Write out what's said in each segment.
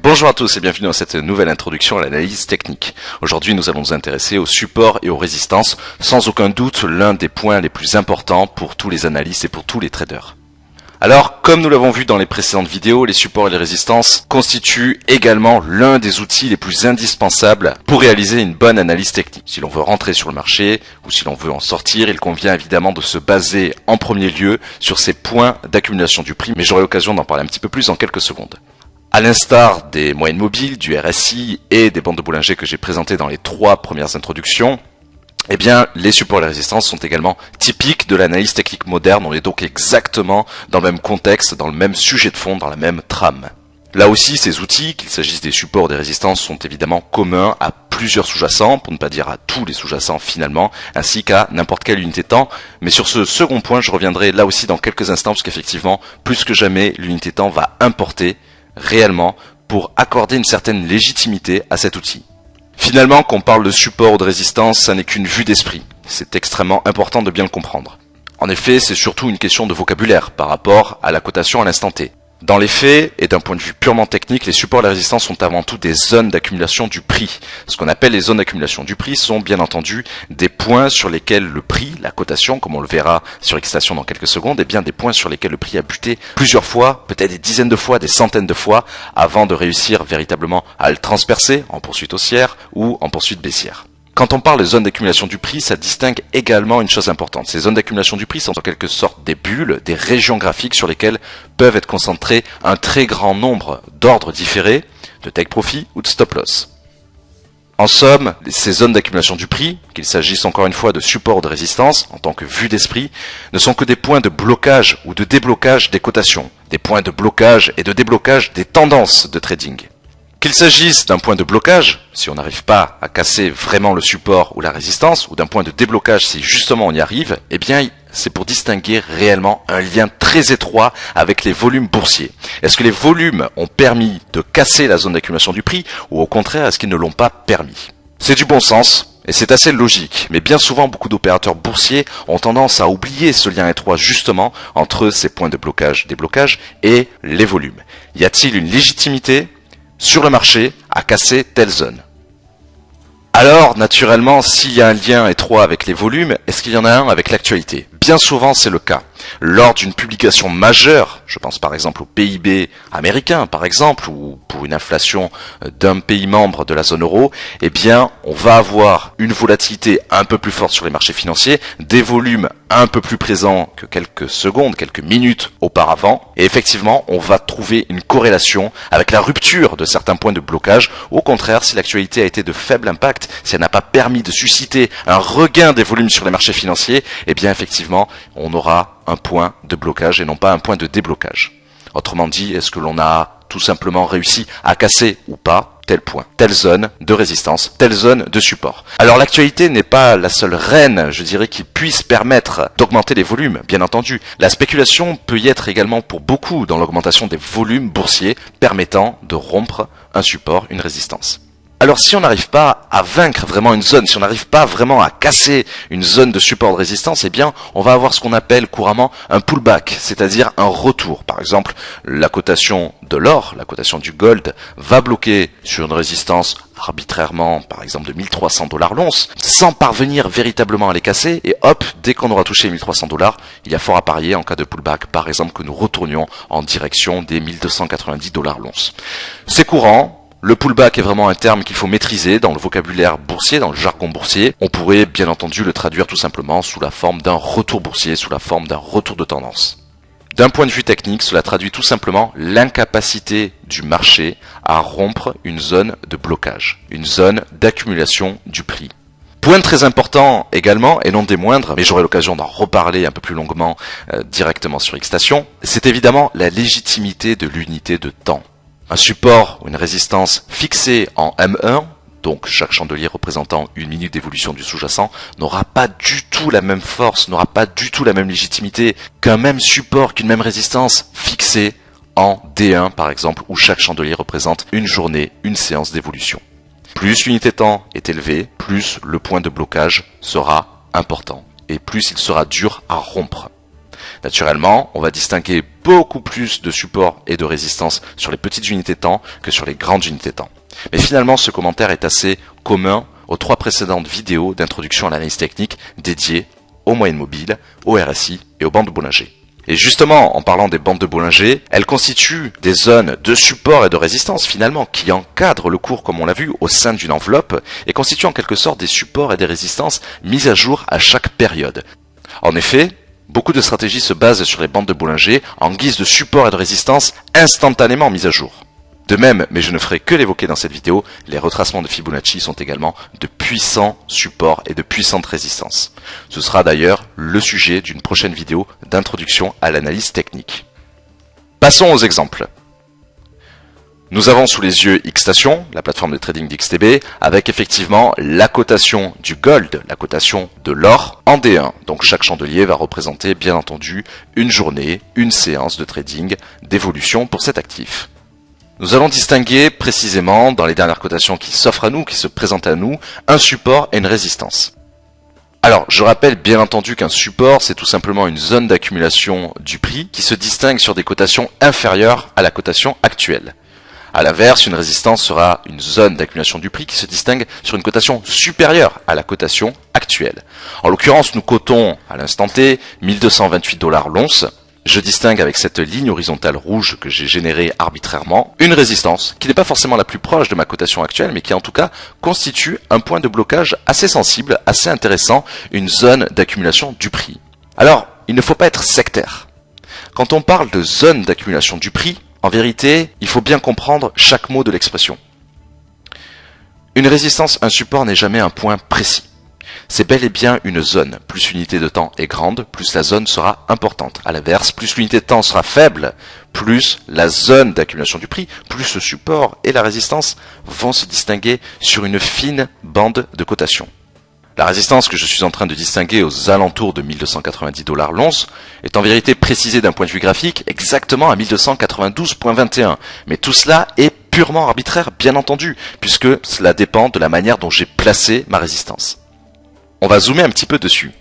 Bonjour à tous et bienvenue dans cette nouvelle introduction à l'analyse technique. Aujourd'hui, nous allons nous intéresser aux supports et aux résistances, sans aucun doute l'un des points les plus importants pour tous les analystes et pour tous les traders. Alors, comme nous l'avons vu dans les précédentes vidéos, les supports et les résistances constituent également l'un des outils les plus indispensables pour réaliser une bonne analyse technique. Si l'on veut rentrer sur le marché ou si l'on veut en sortir, il convient évidemment de se baser en premier lieu sur ces points d'accumulation du prix, mais j'aurai l'occasion d'en parler un petit peu plus dans quelques secondes. À l'instar des moyennes mobiles, du RSI et des bandes de Bollinger que j'ai présentées dans les 3 premières introductions, eh bien, les supports et les résistances sont également typiques de l'analyse technique moderne. On est donc exactement dans le même contexte, dans le même sujet de fond, dans la même trame. Là aussi, ces outils, qu'il s'agisse des supports ou des résistances, sont évidemment communs à plusieurs sous-jacents, pour ne pas dire à tous les sous-jacents finalement, ainsi qu'à n'importe quelle unité de temps. Mais sur ce second point, je reviendrai là aussi dans quelques instants, parce qu'effectivement, plus que jamais, l'unité de temps va importer réellement pour accorder une certaine légitimité à cet outil. Finalement, qu'on parle de support ou de résistance, ça n'est qu'une vue d'esprit. C'est extrêmement important de bien le comprendre. En effet, c'est surtout une question de vocabulaire par rapport à la cotation à l'instant T. Dans les faits, et d'un point de vue purement technique, les supports et les résistances sont avant tout des zones d'accumulation du prix. Ce qu'on appelle les zones d'accumulation du prix sont bien entendu des points sur lesquels le prix, la cotation, comme on le verra sur Xstation dans quelques secondes, est bien des points sur lesquels le prix a buté plusieurs fois, peut-être des dizaines de fois, des centaines de fois, avant de réussir véritablement à le transpercer en poursuite haussière ou en poursuite baissière. Quand on parle de zones d'accumulation du prix, ça distingue également une chose importante. Ces zones d'accumulation du prix sont en quelque sorte des bulles, des régions graphiques sur lesquelles peuvent être concentrés un très grand nombre d'ordres différés, de take profit ou de stop loss. En somme, ces zones d'accumulation du prix, qu'il s'agisse encore une fois de support ou de résistance, en tant que vue d'esprit, ne sont que des points de blocage ou de déblocage des cotations, des points de blocage et de déblocage des tendances de trading. Qu'il s'agisse d'un point de blocage, si on n'arrive pas à casser vraiment le support ou la résistance, ou d'un point de déblocage si justement on y arrive, eh bien c'est pour distinguer réellement un lien très étroit avec les volumes boursiers. Est-ce que les volumes ont permis de casser la zone d'accumulation du prix, ou au contraire est-ce qu'ils ne l'ont pas permis? C'est du bon sens, et c'est assez logique, mais bien souvent beaucoup d'opérateurs boursiers ont tendance à oublier ce lien étroit justement entre ces points de blocage, déblocage et les volumes. Y a-t-il une légitimité sur le marché à casser telle zone? Alors, naturellement, s'il y a un lien étroit avec les volumes, est-ce qu'il y en a un avec l'actualité? Bien souvent, c'est le cas. Lors d'une publication majeure, je pense par exemple au PIB américain, par exemple, ou pour une inflation d'un pays membre de la zone euro, eh bien, on va avoir une volatilité un peu plus forte sur les marchés financiers, des volumes un peu plus présents que quelques secondes, quelques minutes auparavant, et effectivement, on va trouver une corrélation avec la rupture de certains points de blocage. Au contraire, si l'actualité a été de faible impact, si elle n'a pas permis de susciter un regain des volumes sur les marchés financiers, eh bien, effectivement, on aura un point de blocage et non pas un point de déblocage. Autrement dit, est-ce que l'on a tout simplement réussi à casser ou pas tel point, telle zone de résistance, telle zone de support? Alors l'actualité n'est pas la seule reine, je dirais, qui puisse permettre d'augmenter les volumes, bien entendu. La spéculation peut y être également pour beaucoup dans l'augmentation des volumes boursiers permettant de rompre un support, une résistance. Alors si on n'arrive pas à vaincre vraiment une zone, si on n'arrive pas vraiment à casser une zone de support de résistance, eh bien on va avoir ce qu'on appelle couramment un pullback, c'est-à-dire un retour. Par exemple, la cotation de l'or, la cotation du gold, va bloquer sur une résistance arbitrairement, par exemple de 1300 $ l'once, sans parvenir véritablement à les casser, et hop, dès qu'on aura touché 1300 $, il y a fort à parier en cas de pullback, par exemple, que nous retournions en direction des 1290 $ l'once. C'est courant. Le pullback est vraiment un terme qu'il faut maîtriser dans le vocabulaire boursier, dans le jargon boursier. On pourrait bien entendu le traduire tout simplement sous la forme d'un retour boursier, sous la forme d'un retour de tendance. D'un point de vue technique, cela traduit tout simplement l'incapacité du marché à rompre une zone de blocage, une zone d'accumulation du prix. Point très important également, et non des moindres, mais j'aurai l'occasion d'en reparler un peu plus longuement directement sur Xstation, c'est évidemment la légitimité de l'unité de temps. Un support ou une résistance fixée en M1, donc chaque chandelier représentant une minute d'évolution du sous-jacent, n'aura pas du tout la même force, n'aura pas du tout la même légitimité qu'un même support, qu'une même résistance fixée en D1 par exemple, où chaque chandelier représente une journée, une séance d'évolution. Plus l'unité de temps est élevée, plus le point de blocage sera important et plus il sera dur à rompre. Naturellement, on va distinguer beaucoup plus de support et de résistance sur les petites unités temps que sur les grandes unités temps. Mais finalement, ce commentaire est assez commun aux 3 précédentes vidéos d'introduction à l'analyse technique dédiées aux moyennes mobiles, au RSI et aux bandes de Bollinger. Et justement, en parlant des bandes de Bollinger, elles constituent des zones de support et de résistance finalement qui encadrent le cours, comme on l'a vu, au sein d'une enveloppe et constituent en quelque sorte des supports et des résistances mises à jour à chaque période. En effet, beaucoup de stratégies se basent sur les bandes de Bollinger en guise de support et de résistance instantanément mises à jour. De même, mais je ne ferai que l'évoquer dans cette vidéo, les retracements de Fibonacci sont également de puissants supports et de puissantes résistances. Ce sera d'ailleurs le sujet d'une prochaine vidéo d'introduction à l'analyse technique. Passons aux exemples. Nous avons sous les yeux Xstation, la plateforme de trading d'XTB, avec effectivement la cotation du gold, la cotation de l'or en D1. Donc chaque chandelier va représenter bien entendu une journée, une séance de trading d'évolution pour cet actif. Nous allons distinguer précisément, dans les dernières cotations qui s'offrent à nous, qui se présentent à nous, un support et une résistance. Alors, je rappelle bien entendu qu'un support, c'est tout simplement une zone d'accumulation du prix qui se distingue sur des cotations inférieures à la cotation actuelle. À l'inverse, une résistance sera une zone d'accumulation du prix qui se distingue sur une cotation supérieure à la cotation actuelle. En l'occurrence, nous cotons à l'instant T 1228 $ l'once. Je distingue avec cette ligne horizontale rouge que j'ai générée arbitrairement une résistance qui n'est pas forcément la plus proche de ma cotation actuelle, mais qui en tout cas constitue un point de blocage assez sensible, assez intéressant, une zone d'accumulation du prix. Alors, il ne faut pas être sectaire. Quand on parle de zone d'accumulation du prix, en vérité, il faut bien comprendre chaque mot de l'expression. Une résistance, un support n'est jamais un point précis. C'est bel et bien une zone. Plus l'unité de temps est grande, plus la zone sera importante. À l'inverse, plus l'unité de temps sera faible, plus la zone d'accumulation du prix, plus ce support et la résistance vont se distinguer sur une fine bande de cotation. La résistance que je suis en train de distinguer aux alentours de 1290 $ l'once est en vérité précisée d'un point de vue graphique exactement à 1292,21. Mais tout cela est purement arbitraire, bien entendu, puisque cela dépend de la manière dont j'ai placé ma résistance. On va zoomer un petit peu dessus.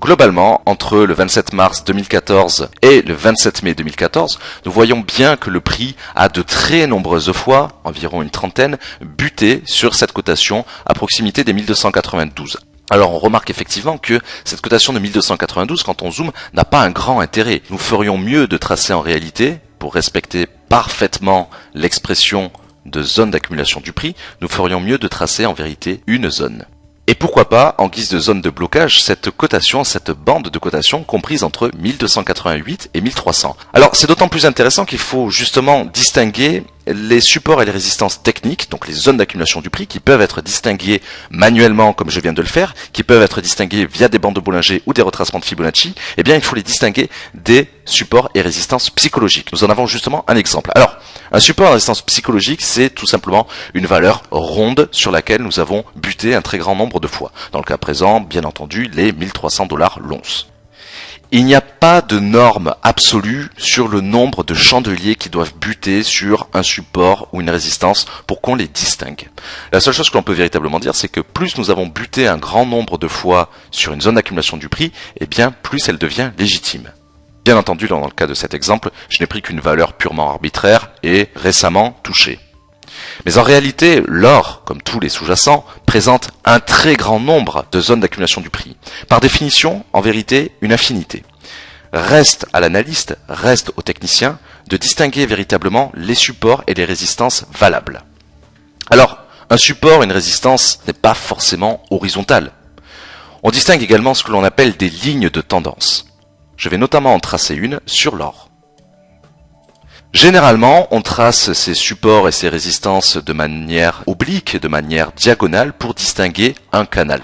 Globalement, entre le 27 mars 2014 et le 27 mai 2014, nous voyons bien que le prix a de très nombreuses fois, environ une trentaine, buté sur cette cotation à proximité des 1292. Alors on remarque effectivement que cette cotation de 1292, quand on zoome, n'a pas un grand intérêt. Nous ferions mieux de tracer en réalité, pour respecter parfaitement l'expression de zone d'accumulation du prix, nous ferions mieux de tracer en vérité une zone. Et pourquoi pas, en guise de zone de blocage, cette cotation, cette bande de cotation comprise entre 1288 et 1300. Alors c'est d'autant plus intéressant qu'il faut justement distinguer les supports et les résistances techniques, donc les zones d'accumulation du prix, qui peuvent être distinguées manuellement comme je viens de le faire, qui peuvent être distinguées via des bandes de Bollinger ou des retracements de Fibonacci, eh bien il faut les distinguer des supports et résistances psychologiques. Nous en avons justement un exemple. Alors, un support et résistance psychologique, c'est tout simplement une valeur ronde sur laquelle nous avons buté un très grand nombre de fois. Dans le cas présent, bien entendu, les 1300 $ l'once. Il n'y a pas de norme absolue sur le nombre de chandeliers qui doivent buter sur un support ou une résistance pour qu'on les distingue. La seule chose que l'on peut véritablement dire, c'est que plus nous avons buté un grand nombre de fois sur une zone d'accumulation du prix, eh bien plus elle devient légitime. Bien entendu, dans le cas de cet exemple, je n'ai pris qu'une valeur purement arbitraire et récemment touchée. Mais en réalité, l'or, comme tous les sous-jacents, présente un très grand nombre de zones d'accumulation du prix. Par définition, en vérité, une infinité. Reste à l'analyste, reste au technicien, de distinguer véritablement les supports et les résistances valables. Alors, un support et une résistance n'est pas forcément horizontal. On distingue également ce que l'on appelle des lignes de tendance. Je vais notamment en tracer une sur l'or. Généralement, on trace ces supports et ces résistances de manière oblique, de manière diagonale pour distinguer un canal.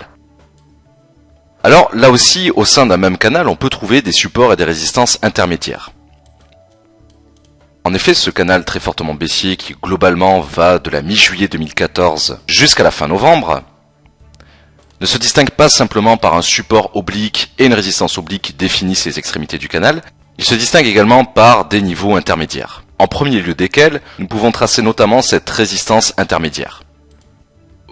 Alors là aussi, au sein d'un même canal, on peut trouver des supports et des résistances intermédiaires. En effet, ce canal très fortement baissier qui globalement va de la mi-juillet 2014 jusqu'à la fin novembre, ne se distingue pas simplement par un support oblique et une résistance oblique qui définissent les extrémités du canal, il se distingue également par des niveaux intermédiaires, en premier lieu desquels nous pouvons tracer notamment cette résistance intermédiaire.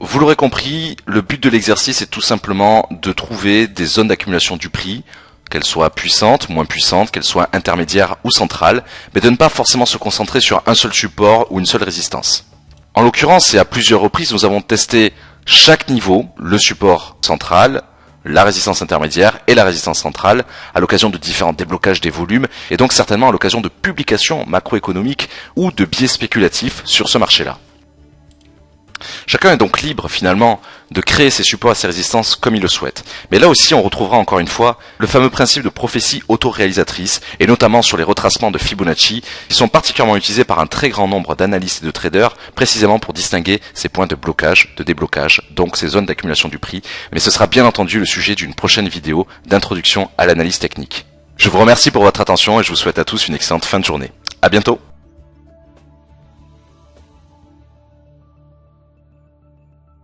Vous l'aurez compris, le but de l'exercice est tout simplement de trouver des zones d'accumulation du prix qu'elle soit puissante, moins puissante, qu'elle soit intermédiaire ou centrale, mais de ne pas forcément se concentrer sur un seul support ou une seule résistance. En l'occurrence, et à plusieurs reprises, nous avons testé chaque niveau, le support central, la résistance intermédiaire et la résistance centrale, à l'occasion de différents déblocages des volumes, et donc certainement à l'occasion de publications macroéconomiques ou de biais spéculatifs sur ce marché-là. Chacun est donc libre finalement de créer ses supports et ses résistances comme il le souhaite. Mais là aussi on retrouvera encore une fois le fameux principe de prophétie autoréalisatrice, et notamment sur les retracements de Fibonacci, qui sont particulièrement utilisés par un très grand nombre d'analystes et de traders, précisément pour distinguer ces points de blocage, de déblocage, donc ces zones d'accumulation du prix. Mais ce sera bien entendu le sujet d'une prochaine vidéo d'introduction à l'analyse technique. Je vous remercie pour votre attention et je vous souhaite à tous une excellente fin de journée. À bientôt!